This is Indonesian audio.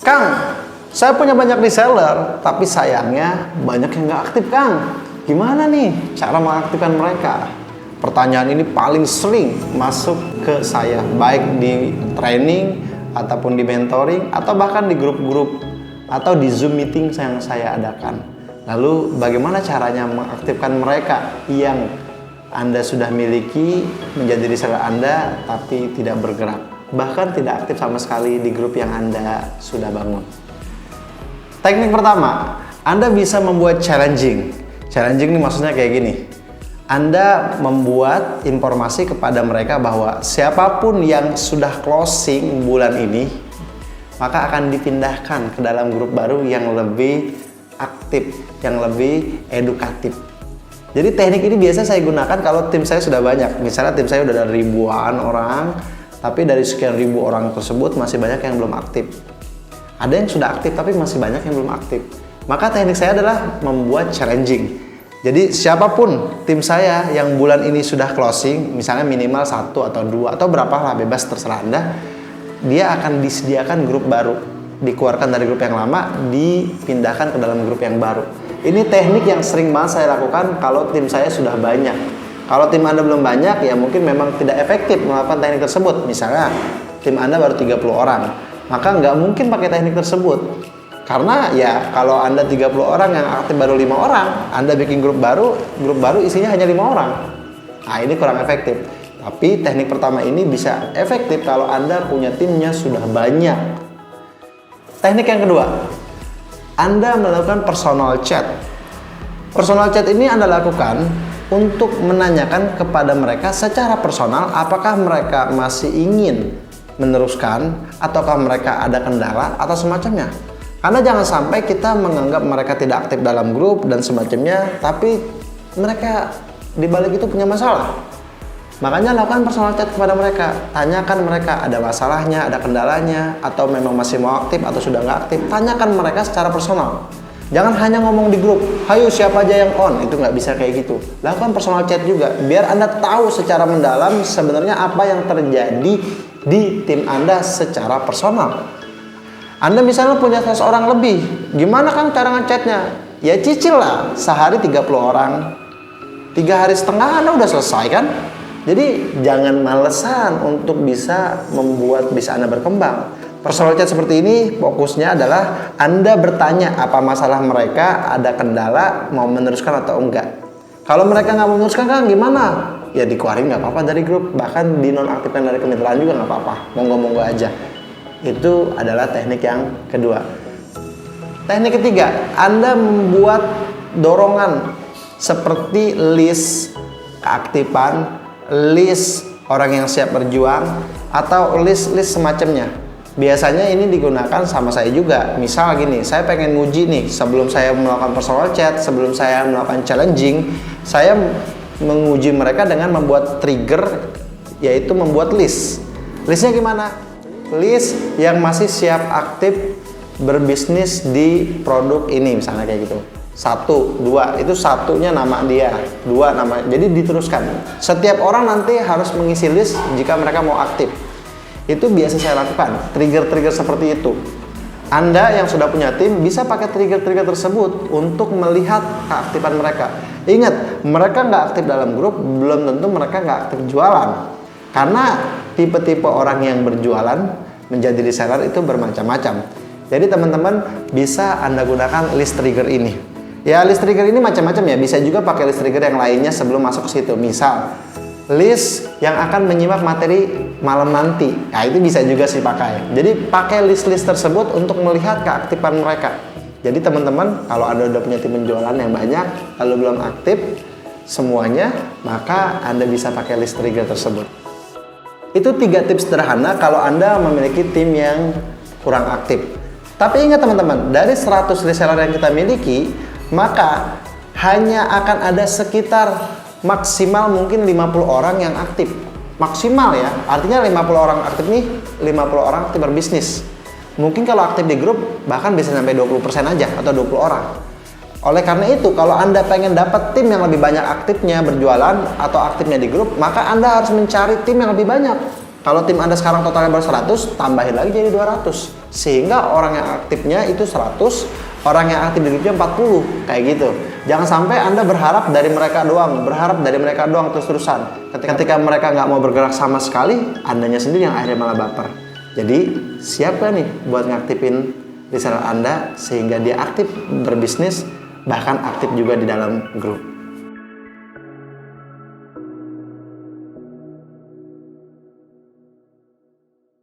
Kang, saya punya banyak reseller, tapi sayangnya banyak yang nggak aktif, Kang. Gimana nih cara mengaktifkan mereka? Pertanyaan ini paling sering masuk ke saya, baik di training, ataupun di mentoring, atau bahkan di grup-grup, atau di Zoom meeting yang saya adakan. Lalu bagaimana caranya mengaktifkan mereka yang Anda sudah miliki menjadi reseller Anda, tapi tidak bergerak, bahkan tidak aktif sama sekali di grup yang Anda sudah bangun? Teknik pertama, Anda bisa membuat challenging. Challenging ini maksudnya kayak gini. Anda membuat informasi kepada mereka bahwa siapapun yang sudah closing bulan ini, maka akan dipindahkan ke dalam grup baru yang lebih aktif, yang lebih edukatif. Jadi teknik ini biasa saya gunakan kalau tim saya sudah banyak. Misalnya tim saya udah ada ribuan orang, tapi dari sekian ribu orang tersebut masih banyak yang belum aktif. Ada yang sudah aktif tapi masih banyak yang belum aktif. Maka teknik saya adalah membuat challenging. Jadi siapapun tim saya yang bulan ini sudah closing, misalnya minimal 1 atau 2 atau berapa lah, bebas terserah Anda, dia akan disediakan grup baru, dikeluarkan dari grup yang lama, dipindahkan ke dalam grup yang baru. Ini teknik yang sering banget saya lakukan kalau tim saya sudah banyak. Kalau tim Anda belum banyak, ya mungkin memang tidak efektif melakukan teknik tersebut. Misalnya tim Anda baru 30 orang, maka nggak mungkin pakai teknik tersebut. Karena ya kalau Anda 30 orang yang aktif baru 5 orang, Anda bikin grup baru isinya hanya 5 orang. Nah, ini kurang efektif. Tapi teknik pertama ini bisa efektif kalau Anda punya timnya sudah banyak. Teknik yang kedua, Anda melakukan personal chat. Personal chat ini Anda lakukan untuk menanyakan kepada mereka secara personal apakah mereka masih ingin meneruskan ataukah mereka ada kendala atau semacamnya. Karena jangan sampai kita menganggap mereka tidak aktif dalam grup dan semacamnya, tapi mereka di balik itu punya masalah. Makanya lakukan personal chat kepada mereka, tanyakan mereka ada masalahnya, ada kendalanya, atau memang masih mau aktif atau sudah nggak aktif. Tanyakan mereka secara personal. Jangan hanya ngomong di grup, hayo siapa aja yang on, itu nggak bisa kayak gitu. Lakukan personal chat juga, biar Anda tahu secara mendalam sebenarnya apa yang terjadi di tim Anda secara personal. Anda misalnya punya 100 orang lebih, gimana Kang cara ngechatnya? Ya cicil lah, sehari 30 orang, 3 hari setengah Anda udah selesai kan? Jadi jangan malesan untuk bisa membuat bisa Anda berkembang. Personal chat seperti ini fokusnya adalah Anda bertanya apa masalah mereka, ada kendala, mau meneruskan atau enggak. Kalau mereka nggak mau meneruskan Kang gimana? Ya dikeluarin nggak apa-apa dari grup, bahkan dinonaktifkan dari kemitraan juga nggak apa-apa, monggo-monggo aja. Itu adalah teknik yang kedua. Teknik ketiga, Anda membuat dorongan seperti list keaktifan, list orang yang siap berjuang, atau list semacamnya. Biasanya ini digunakan sama saya juga. Misal gini, saya pengen nguji nih, sebelum saya melakukan personal chat, sebelum saya melakukan challenging, saya menguji mereka dengan membuat trigger, yaitu membuat list. Listnya gimana? List yang masih siap aktif berbisnis di produk ini, misalnya kayak gitu. 1, 2, itu satunya nama dia, 2 nama, jadi diteruskan. Setiap orang nanti harus mengisi list jika mereka mau aktif. Itu biasa saya lakukan, trigger-trigger seperti itu. Anda yang sudah punya tim bisa pakai trigger-trigger tersebut untuk melihat keaktifan mereka. Ingat, mereka nggak aktif dalam grup, belum tentu mereka nggak aktif jualan. Karena tipe-tipe orang yang berjualan menjadi reseller itu bermacam-macam. Jadi teman-teman bisa Anda gunakan list trigger ini. Ya list trigger ini macam-macam ya. Bisa juga pakai list trigger yang lainnya sebelum masuk ke situ. Misal list yang akan menyimak materi malam nanti. Nah itu bisa juga sih pakai. Jadi pakai list-list tersebut untuk melihat keaktifan mereka. Jadi teman-teman kalau Anda udah punya tim penjualan yang banyak lalu belum aktif semuanya, maka Anda bisa pakai list trigger tersebut. Itu 3 tips sederhana kalau Anda memiliki tim yang kurang aktif. Tapi ingat teman-teman, dari 100 reseller yang kita miliki, maka hanya akan ada sekitar maksimal mungkin 50 orang yang aktif. Maksimal ya, artinya 50 orang aktif nih, 50 orang aktif berbisnis. Mungkin kalau aktif di grup, bahkan bisa sampai 20% aja atau 20 orang. Oleh karena itu, kalau Anda pengen dapat tim yang lebih banyak aktifnya berjualan atau aktifnya di grup, maka Anda harus mencari tim yang lebih banyak. Kalau tim Anda sekarang totalnya baru 100, tambahin lagi jadi 200. sehingga orang yang aktifnya itu 100, orang yang aktif di grupnya 40, kayak gitu. Jangan sampai Anda berharap dari mereka doang terus-terusan. Ketika mereka nggak mau bergerak sama sekali, Andanya sendiri yang akhirnya malah baper. Jadi siapa nih buat ngaktifin reseller Anda sehingga dia aktif berbisnis, bahkan aktif juga di dalam grup.